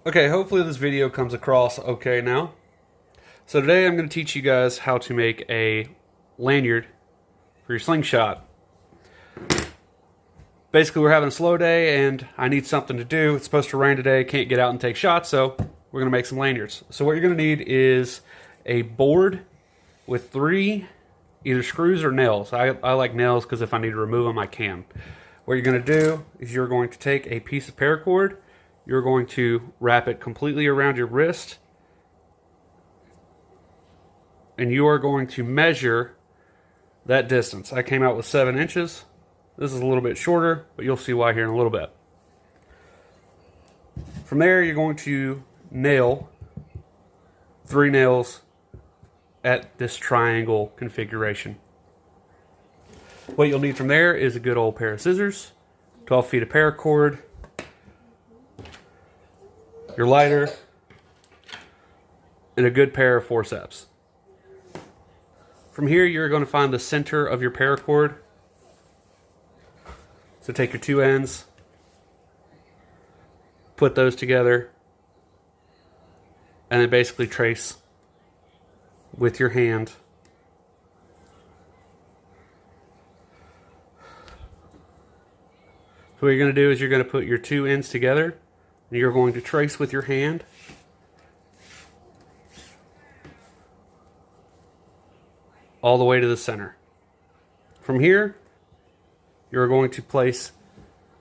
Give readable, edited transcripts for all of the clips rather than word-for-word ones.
Okay, hopefully this video comes across okay now. So today I'm going to teach you guys how to make a lanyard for your slingshot. Basically, we're having a slow day and I need something to do. It's supposed to rain today, can't get out and take shots, so we're going to make some lanyards. So what you're going to need is a board with 3 either screws or nails. I like nails because if I need to remove them, I can. What you're going to do is you're going to take a piece of paracord. You're going to wrap it completely around your wrist, and you are going to measure that distance. I came out with 7 inches. This is a little bit shorter, but you'll see why here in a little bit. From there, you're going to nail 3 nails at this triangle configuration. What you'll need from there is a good old pair of scissors, 12 feet of paracord, your lighter, and a good pair of forceps. From here, you're going to find the center of your paracord. So take your 2 ends, put those together, and then basically trace with your hand. So what you're going to do is you're going to put your 2 ends together, and you're going to trace with your hand. All the way to the center. From here, you're going to place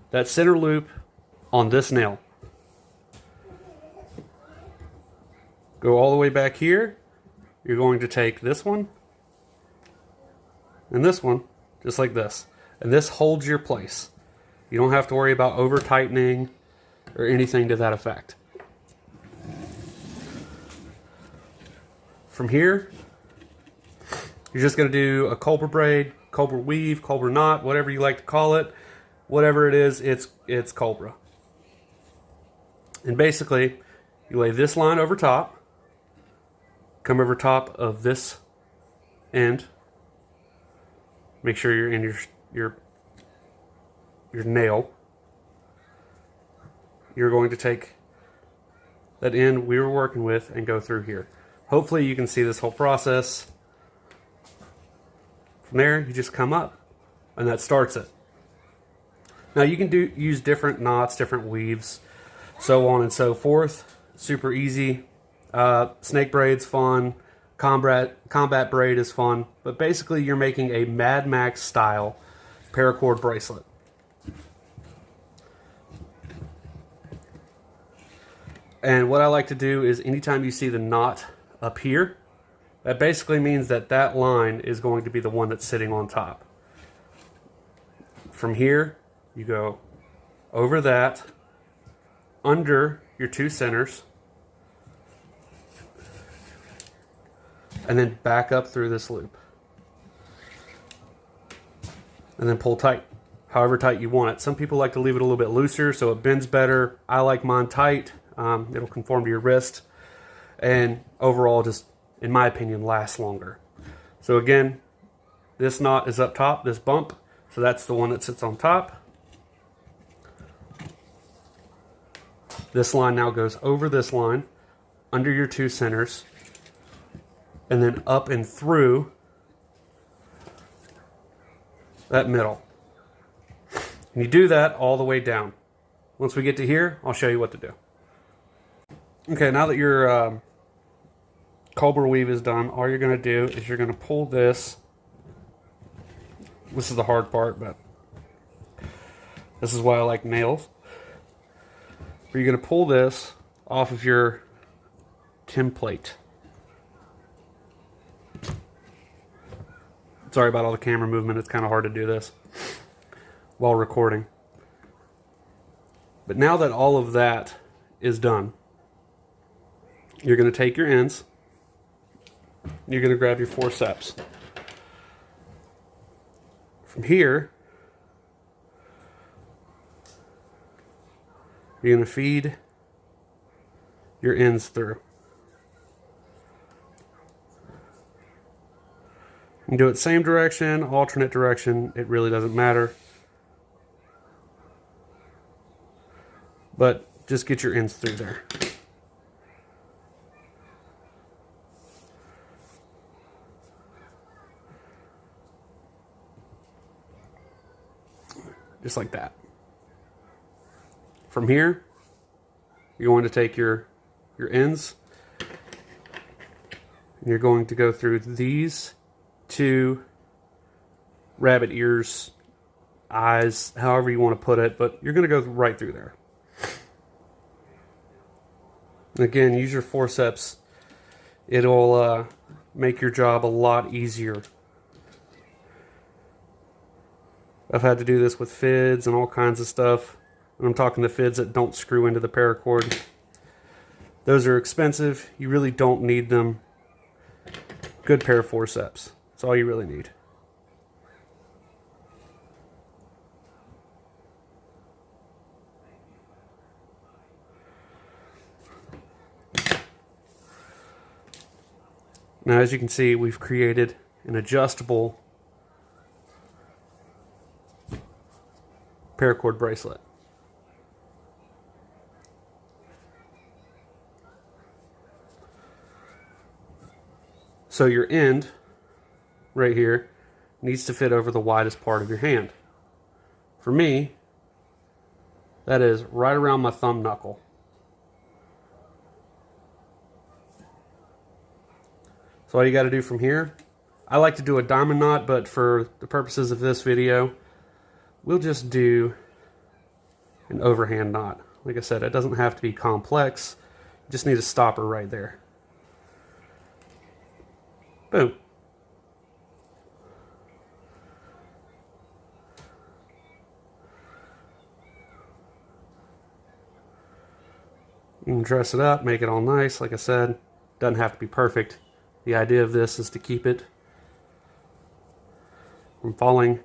that center loop on this nail. Go all the way back here. You're going to take this one and this one, just like this. And this holds your place. You don't have to worry about over tightening or anything to that effect. From here, you're just going to do a cobra braid, cobra weave, cobra knot, whatever you like to call it. Whatever it is, it's cobra. And basically, you lay this line over top, come over top of this end, make sure you're in your nail. You're going to take that end we were working with and go through here. Hopefully you can see this whole process. From there, you just come up, and that starts it. Now you can use different knots, different weaves, so on and so forth. Super easy. Snake braid's fun. Combat braid is fun. But basically, you're making a Mad Max style paracord bracelet. And what I like to do is anytime you see the knot up here, that basically means that that line is going to be the one that's sitting on top. From here, you go over that, under your 2 centers, and then back up through this loop. And then pull tight, however tight you want it. Some people like to leave it a little bit looser so it bends better. I like mine tight. It'll conform to your wrist. And overall, just, in my opinion, lasts longer. So again, this knot is up top, this bump. So that's the one that sits on top. This line now goes over this line, under your 2 centers, and then up and through that middle. And you do that all the way down. Once we get to here, I'll show you what to do. Okay, now that your cobra weave is done, all you're going to do is you're going to pull this. This is the hard part, but this is why I like nails. You're going to pull this off of your template. Sorry about all the camera movement. It's kind of hard to do this while recording. But now that all of that is done, you're going to take your ends. You're going to grab your forceps. From here, you're going to feed your ends through. You can do it same direction, alternate direction, it really doesn't matter. But just get your ends through there. just like that. From here, you're going to take your ends, and you're going to go through these two rabbit ears, eyes, however you want to put it, but you're going to go right through there. Again, use your forceps. It'll make your job a lot easier. I've had to do this with fids and all kinds of stuff. And I'm talking the fids that don't screw into the paracord. Those are expensive. You really don't need them. Good pair of forceps. That's all you really need. Now, as you can see, we've created an adjustable paracord bracelet. So your end, right here, needs to fit over the widest part of your hand. For me, that is right around my thumb knuckle. So all you got to do from here, I like to do a diamond knot, but for the purposes of this video, we'll just do an overhand knot. Like I said, it doesn't have to be complex. You just need a stopper right there. Boom. You can dress it up, make it all nice. Like I said, doesn't have to be perfect. The idea of this is to keep it from falling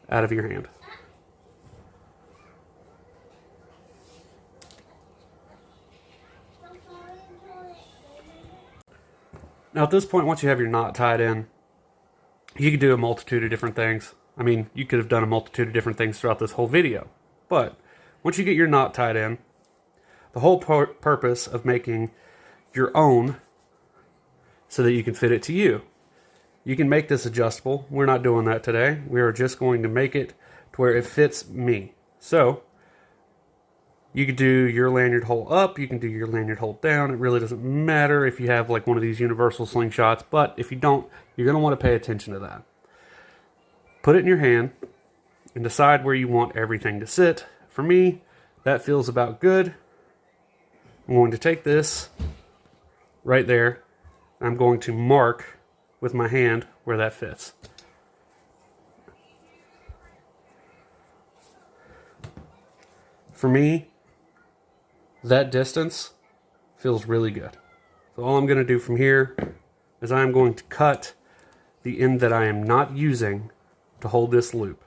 out of your hand. Now at this point, once you have your knot tied in, you can do a multitude of different things. I mean, you could have done a multitude of different things throughout this whole video. But once you get your knot tied in, the whole purpose of making your own so that you can fit it to you. You can make this adjustable. We're not doing that today. We are just going to make it to where it fits me. So you could do your lanyard hole up, you can do your lanyard hole down. It really doesn't matter if you have like one of these universal slingshots, but if you don't, you're going to want to pay attention to that. Put it in your hand and decide where you want everything to sit. For me, that feels about good. I'm going to take this right there. I'm going to mark with my hand where that fits. For me, that distance feels really good. So all I'm going to do from here is I'm going to cut the end that I am not using to hold this loop.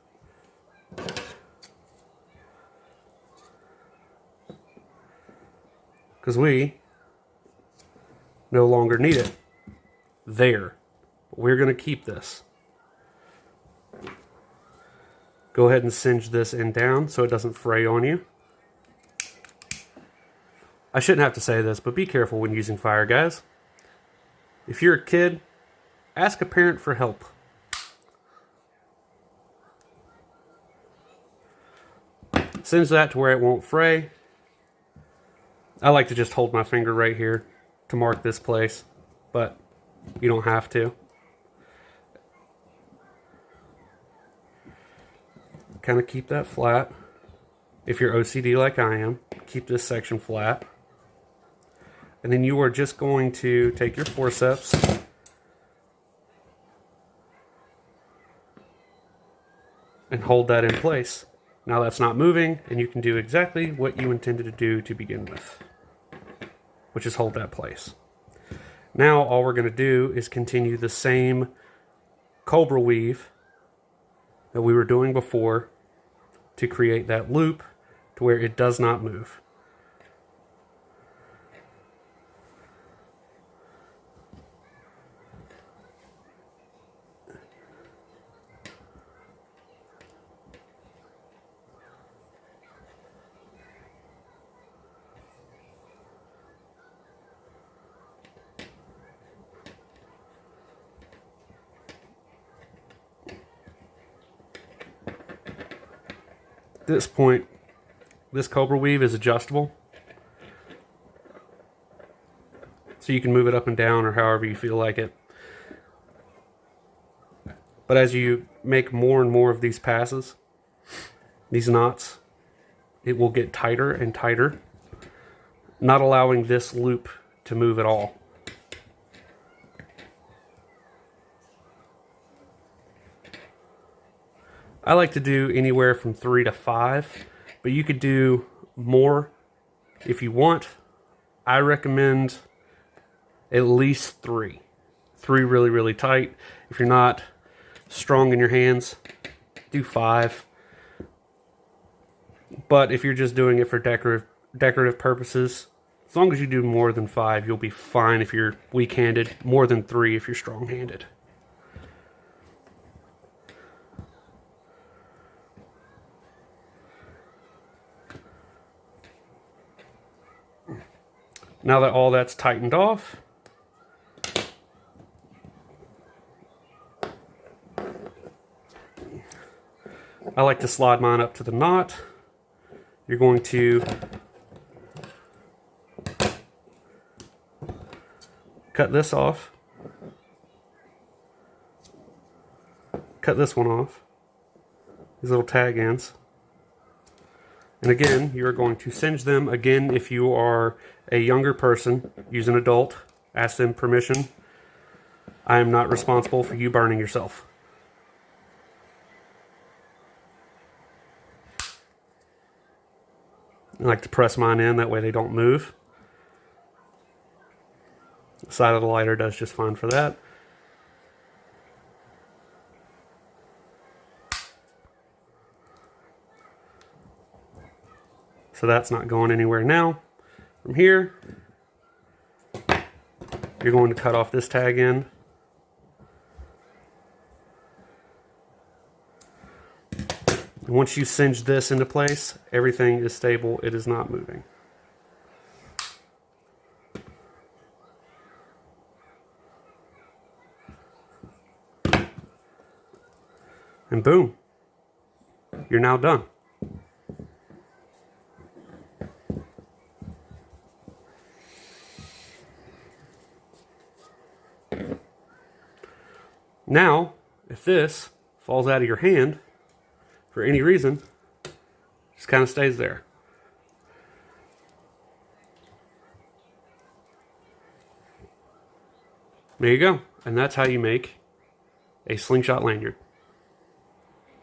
Because we no longer need it there. But we're going to keep this. Go ahead and singe this end down so it doesn't fray on you. I shouldn't have to say this, but be careful when using fire, guys. If you're a kid, ask a parent for help. Singe that to where it won't fray. I like to just hold my finger right here to mark this place, but you don't have to. Kind of keep that flat. If you're OCD like I am, keep this section flat. And then you are just going to take your forceps and hold that in place. Now that's not moving, and you can do exactly what you intended to do to begin with, which is hold that place. Now all we're going to do is continue the same cobra weave that we were doing before to create that loop to where it does not move. this point, this cobra weave is adjustable. So you can move it up and down or however you feel like it. But as you make more and more of these passes, these knots, it will get tighter and tighter, not allowing this loop to move at all. I like to do anywhere from 3 to 5, but you could do more if you want. I recommend at least 3. 3 really, really tight. If you're not strong in your hands, do 5. But if you're just doing it for decorative purposes, as long as you do more than 5, you'll be fine if you're weak-handed. More than 3 if you're strong-handed. Now that all that's tightened off, I like to slide mine up to the knot. You're going to cut this off, cut this one off, these little tag ends. And again, you're going to singe them. Again, if you are a younger person, use an adult, ask them permission. I am not responsible for you burning yourself. I like to press mine in, that way they don't move. The side of the lighter does just fine for that. So that's not going anywhere now. From here, you're going to cut off this tag end. And once you cinch this into place, everything is stable. It is not moving. And boom, you're now done. Now, if this falls out of your hand for any reason, just kind of stays there. There you go. And that's how you make a slingshot lanyard.